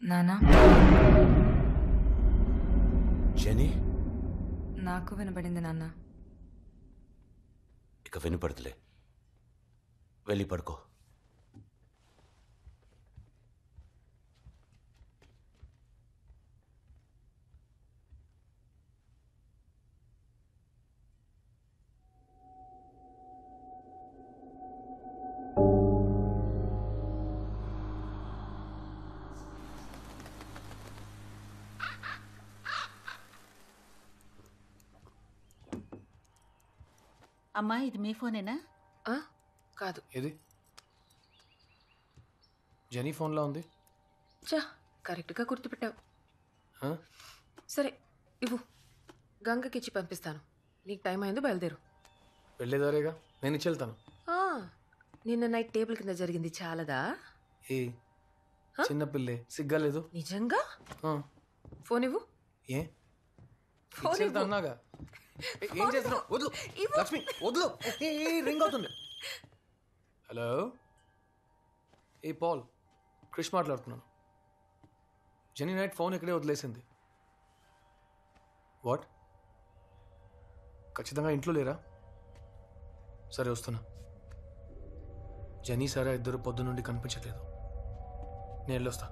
నానా జెనీ నాకు వినపడింది నాన్న. ఇక వినపడదులే, వెళ్ళి పడుకో. అమ్మా, ఇది మీ ఫోనేనా? కాదు. ఏది? జెనీ ఫోన్లో ఉంది. చా, కరెక్ట్గా గుర్తుపెట్టావు. సరే ఇవ్వు, గంగకిచ్చి పంపిస్తాను. నీకు టైం అయిందో బయలుదేరు. వెళ్ళేదారేగా, నేను ఇచ్చి వెళ్తాను. నిన్న నైట్ టేబుల్ కింద జరిగింది చాలదా? ఏ చిన్నపిల్లే, సిగ్గా లేదు? నిజంగా? ఫోన్ ఇవ్వు. ఏ అన్నాగా? ఏం చేస్తున్నావు? వదులు లక్ష్మి, వదులు. రింగ్ అవుతుంది. హలో, ఏ పాల్, క్రిష్ మాట్లాడుతున్నాను. జెనీ నైట్ ఫోన్ ఇక్కడే వదిలేసింది. వాట్? ఖచ్చితంగా ఇంట్లో లేరా? సరే వస్తున్నా. జెనీ సారా ఇద్దరు పొద్దు నుండి కనిపించట్లేదు. నేను వెళ్ళొస్తా.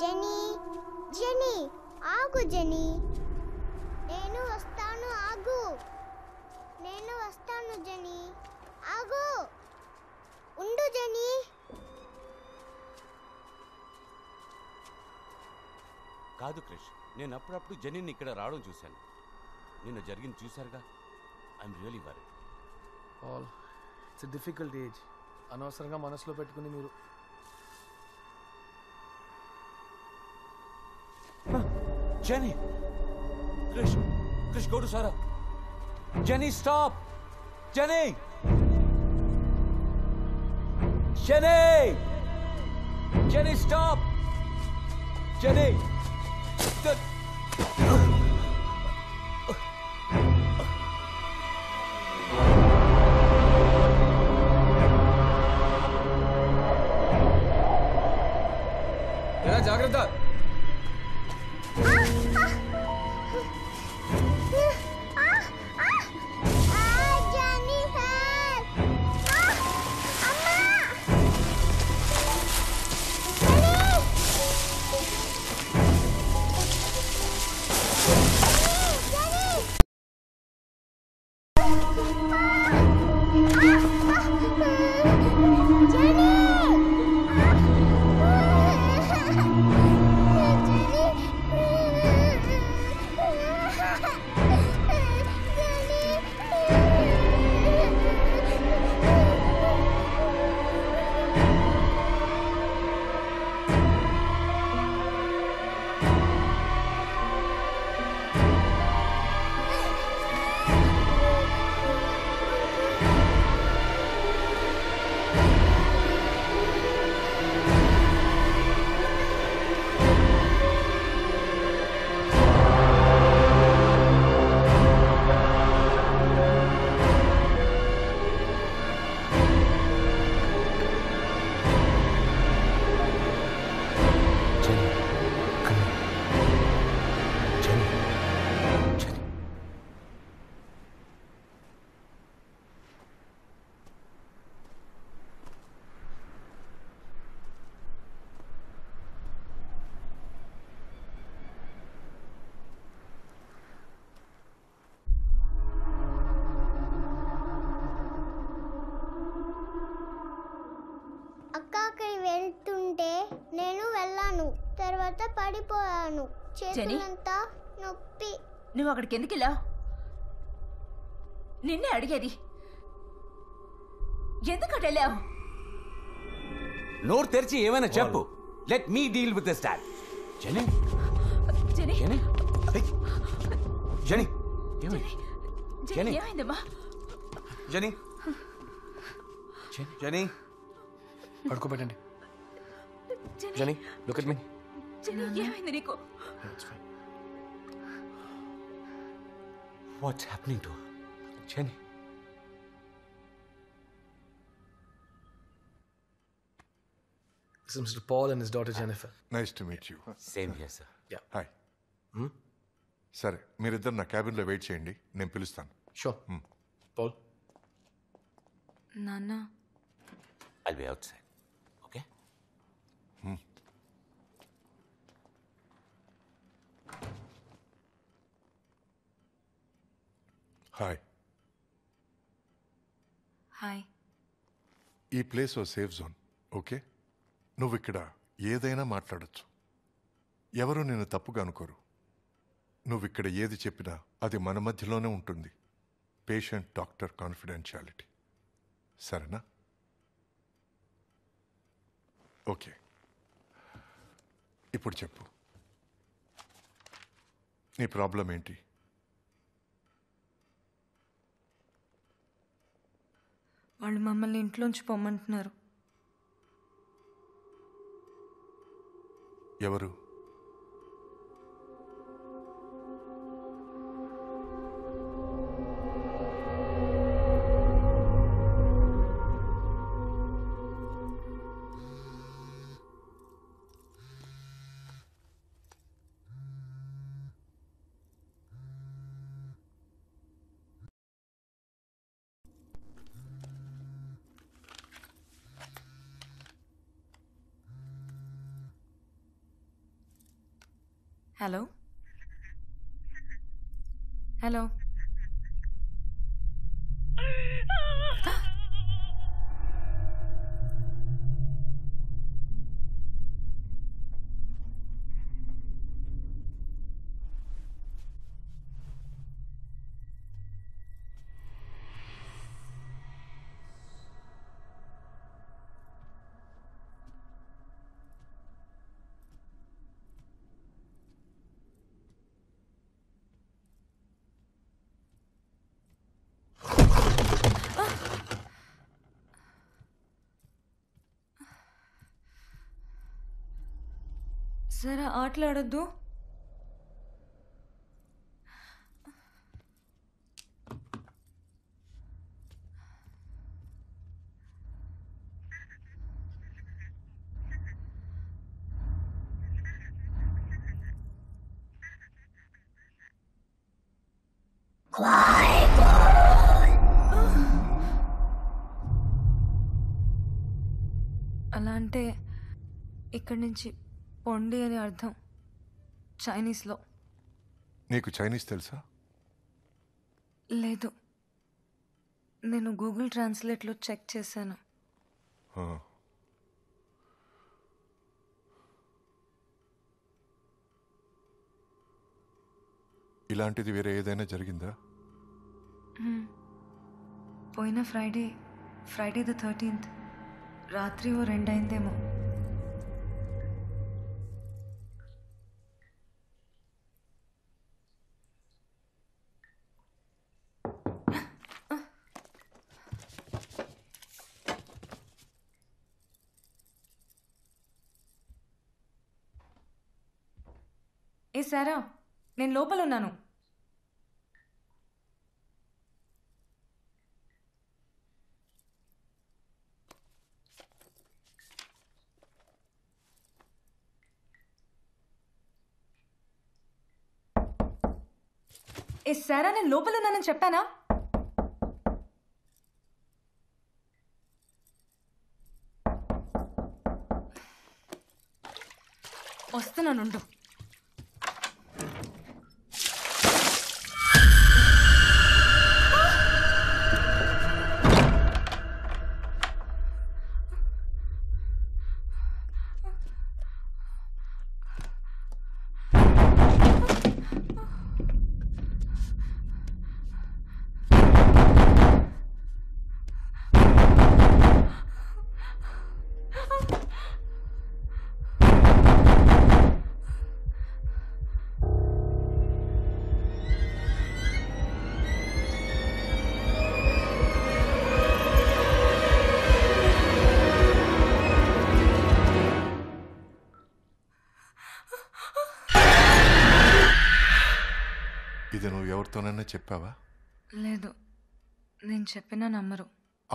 జెనీ, జెనీ ఆగు. జెనీ, నేను వస్తాను. ఆగు, నేను వస్తాను. జెనీ ఆగు, ఉండు. జెనీ, కాదు క్రిష్, నేను అప్పుడప్పుడు జెనీని ఇక్కడ రావడం చూశాను. నిన్న జరిగింది చూశారుగా. I'm really worry. All it's difficult age. అనవసరంగా మనసులో పెట్టుకుని మీరు. Jenny! Krish! Krish, go to Sarah! Jenny, stop! Jenny! Jenny! Jenny, stop! Jenny! జాగ్రత్త. తర్వాత పడిపోయాను. చేతులంతా నొప్పి. నువ్వు అక్కడికి ఎందుకు వెళ్ళావు? నిన్నే అడిగేది. ఎందుకు వెళ్ళావు? నోరు తెరిచి ఏమైనా చెప్పు. Let me deal with this dad. Jenny, Jenny, Jenny, Jenny, Jenny, ఏమైందమ్మా? జెనీ, జెనీ, పడుకోబెట్టండి. Jenny, look at me. Jenny, ఏమైంది నీకు? What's happening to her? Jenny. This is Mr. Paul and his daughter Jennifer. Nice to meet you. Same here sir. Hi. సరే మీరిద్దరు నా క్యాబిన్లో wait చేయండి, నేను పిలుస్తాను. Sure. Paul. నాన్న I'll be out side. Okay. Hi. Hi. ఈ place ఓ safe zone, okay? నువ్వు ఇక్కడ ఏదైనా మాట్లాడచ్చు, ఎవరు నిన్ను తప్పుగా అనుకోరు. నువ్వు ఇక్కడ ఏది చెప్పినా అది మన మధ్యలోనే ఉంటుంది. పేషెంట్ డాక్టర్ కాన్ఫిడెన్షియాలిటీ, సరేనా? ఓకే, ఇప్పుడు చెప్పు, నీ ప్రాబ్లం ఏంటి? వాళ్ళు మమ్మల్ని ఇంట్లోంచి పొమ్మంటున్నారు. ఎవరు? Hello hello. సరే ఆటలాడొద్దు. అలా అంటే ఇక్కడి నుంచి పొండి అని అర్థం చైనీస్లో. నీకు చైనీస్ తెలుసా? లేదు, నేను గూగుల్ ట్రాన్స్లేట్లో చెక్ చేశాను. ఆ. ఇలాంటిది వేరే ఏదైనా జరిగిందా? పోయిన ఫ్రైడే ద 13th రాత్రి 2 అయిందేమో. ఏ సారా, నేను లోపల ఉన్నాను. ఏ సారా, నేను లోపల ఉన్నానని చెప్పానా? వస్తున్నానుండు. ఇది నువ్వు ఎవరితోనైనా చెప్పావా? లేదు, నేను చెప్పినా నమ్మరు.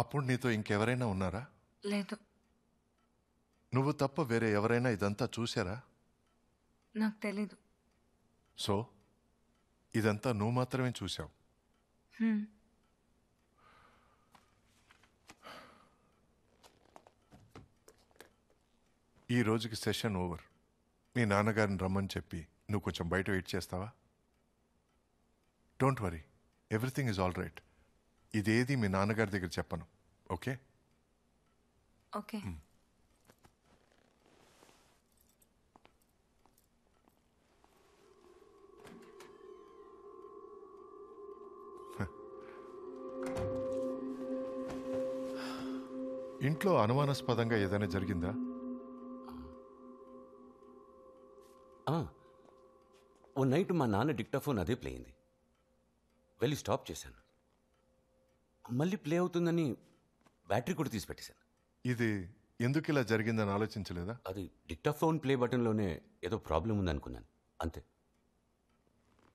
అప్పుడు నీతో ఇంకెవరైనా ఉన్నారా? లేదు, నువ్వు తప్ప వేరే ఎవరైనా ఇదంతా చూశారా? నాకు తెలీదు. సో ఇదంతా నువ్వు మాత్రమే చూశావు. హ్మ్. ఈ రోజుకి సెషన్ ఓవర్. మీ నాన్నగారిని రమ్మని చెప్పి నువ్వు కొంచెం బయట వెయిట్ చేస్తావా? Don't worry, everything is all right. ఇదేది మీ నాన్నగారి దగ్గర చెప్పను, ఓకే? ఓకే. ఇంట్లో అనుమానాస్పదంగా ఏదైనా జరిగిందా? ఓ నైట్ మా నాన్న డిక్టాఫోన్ అదే ప్లే అయింది. వెళ్ళి స్టాప్ చేశాను. మళ్ళీ ప్లే అవుతుందని బ్యాటరీ కూడా తీసి పెట్టేశాను. ఇది ఎందుకు ఇలా జరిగిందని ఆలోచించలేదా? అది డిక్టాఫోన్ ప్లే బటన్లోనే ఏదో ప్రాబ్లం ఉందనుకున్నాను, అంతే.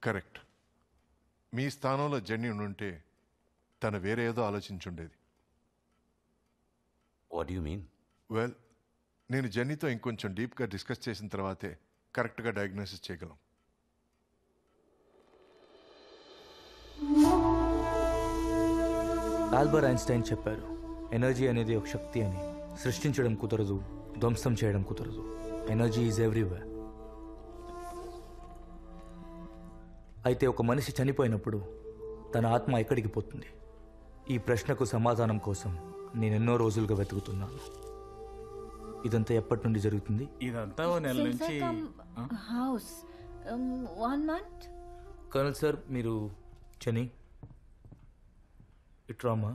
కరెక్ట్. మీ స్థానంలో జెన్నీ ఉండుంటే తను వేరే ఏదో ఆలోచించుండేది. What you mean? వెల్, నేను జెన్నీతో ఇంకొంచెం డీప్గా డిస్కస్ చేసిన తర్వాతే కరెక్ట్గా డయాగ్నోసిస్ చేయగలం. ఆల్బర్ట్ ఐన్స్టైన్ చెప్పారు, ఎనర్జీ అనేది ఒక శక్తి అని. సృష్టించడం కుదరదు, ధ్వంసం చేయడం కుదరదు. Energy is everywhere. అయితే ఒక మనిషి చనిపోయినప్పుడు తన ఆత్మ ఎక్కడికి పోతుంది? ఈ ప్రశ్నకు సమాధానం కోసం నేను ఎన్నో రోజులుగా వెతుకుతున్నాను. ఇదంతా ఎప్పటి నుండి జరుగుతుంది? ఇదంతా ఓ నెల నుంచి హౌస్ 1 month. కర్నల్ సార్, మీరు జెనీ ఇట్రామా?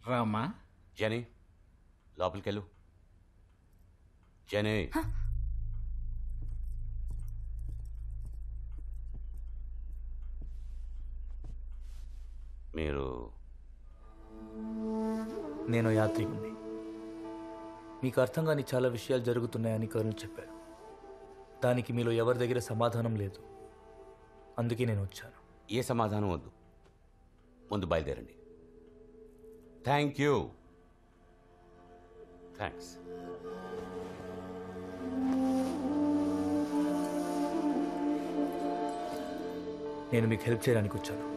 రామా. జెనీ, లోపలికెళ్ళు. జెనీ, మీరు నేను యాత్రికుణ్ణి. మీకు అర్థం కాని చాలా విషయాలు జరుగుతున్నాయని కర్నల్ చెప్పారు. దానికి మీలో ఎవరి దగ్గర సమాధానం లేదు. అందుకే నేను వచ్చాను. ఏ సమాధానం వద్దు, ముందు బయలుదేరండి. Thank you. థ్యాంక్స్. నేను మీకు హెల్ప్ చేయడానికి వచ్చాను.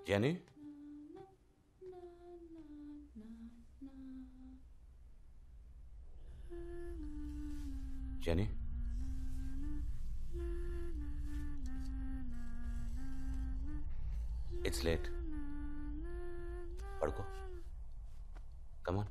Jenny, Jenny, it's late. పడుకో. కమాన్.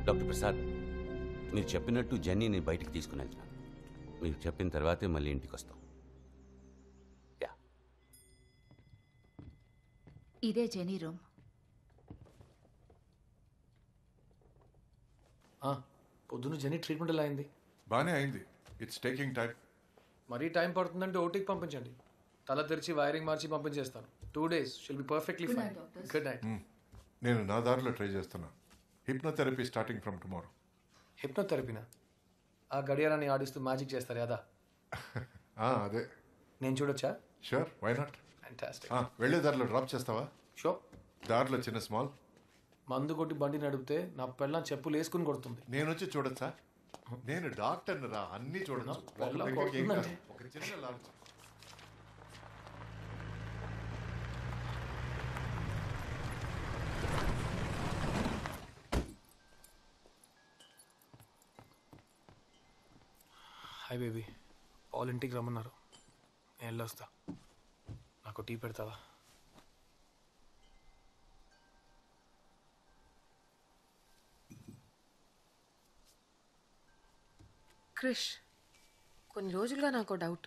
డాక్టర్ ప్రసాద్, మీరు చెప్పినట్టు జెన్నీని బయటికి తీసుకుని వెళ్తున్నాను. మీరు చెప్పిన తర్వాతే మళ్ళీ ఇంటికి వస్తాం. యా. ఇదే జెనీ రూమ్. పొద్దున్న జెన్నీ ట్రీట్మెంట్ ఎలా అయింది? బానే అయింది. It's taking time. మరీ టైం పడుతుందంటే ఓటీకి పంపించండి. తల తెరిచి వైరింగ్ మార్చి పంపించేస్తాను. 2 days shall be perfectly fine. Good night. నేను నా దారిలో ట్రై చేస్తున్నా. Hypnotherapy starting from tomorrow. హిప్నోథెరపీనా? ఆ గడియారాన్ని ఆడిస్తూ మ్యాజిక్ చేస్తారు కదా, అదే. నేను చూడొచ్చా? Sure, why not. ఫ్యాంటాస్టిక్. వెళ్ళే దారిలో డ్రాప్ చేస్తావా? షో. దారిలో చిన్న స్మాల్. మందు కొట్టి బండి నడిపితే నా పిల్ల చెప్పులు వేసుకుని కొడుతుంది. నేను వచ్చి చూడొచ్చా? నేను డాక్టర్ని రా, అన్నీ చూడొచ్చు. పిల్ల ఒక ఏం కాదు. కొడుతుందండి. ఒక చిన్న లాంచ్. హాయ్ బేబీ, పాల్ ఇంటికి రమ్మన్నారు, నేను వెళ్ళొస్తా. నాకు టీ పెడతావా? క్రిష్, కొన్ని రోజులుగా నాకు డౌట్.